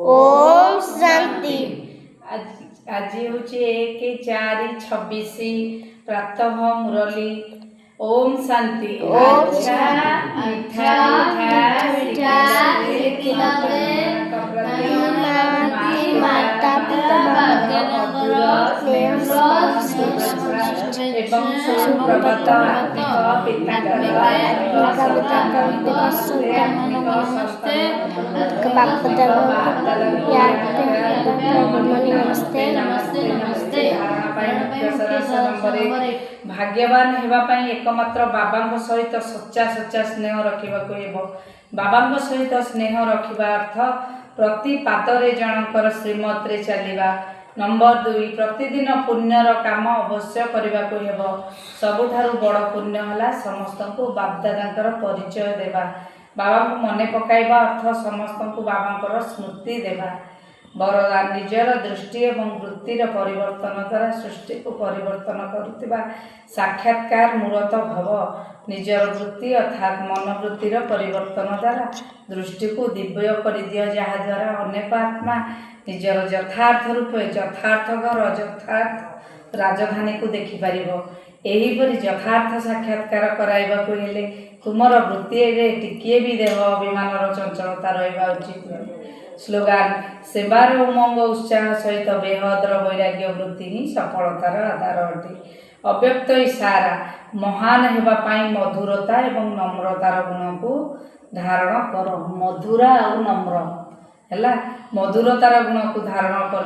ओम शांति। आज हूँ 1/4/26 प्रातः मुरली। ओम शांति। ओम अच्छा अच्छा मीठा सिखिलावे माता पिता एवं सुप्रभात भाग्यवान हेबाई एकमात्र बाबा सहित सच्चा सच्चा स्नेह रखा। बाबा सहित स्नेह रखा अर्थ प्रति पादरे जनकर श्रीमत चलवा। नंबर 2 प्रतिदिन पुण्यर काम अवश्य करने को। सबुठारु बड़ पुण्य है समस्त को बापदादा परिचय देवा। बाबा को मने पकाइबा अर्थ समस्त को बाबा स्मृति देवा। वरदान निजर दृष्टि एवं वृत्तिर परिवर्तन द्वारा सृष्टि को परिवर्तन करुवा साक्षात्कार मूर्त भव। निजर वृत्ति अर्थात मनोवृत्तिर परिवर्तन द्वारा दृष्टि को दिव्य कर दियो, जहा द्वारा अनेक आत्मा निजर यथार्थ रूप यथार्थ घर यथार्थ राजधानी को देखिपर। एहीपरि यथार्थ साक्षात्कार कराइबा को हेले तुमर वृत्ति टिकिए भी देह अभिमान चंचलता रहा उचित। स्लोगान सेवार उमंग उत्साह सहित बेहद्र वैराग्य वृत्ति ही सफलतार आधार अटे। अव्यक्त इशारा महान हेबाई मधुरता एवं नम्रतार गुण को धारण कर। मधुरा और नम्र है मधुरतार गुण को धारण कर।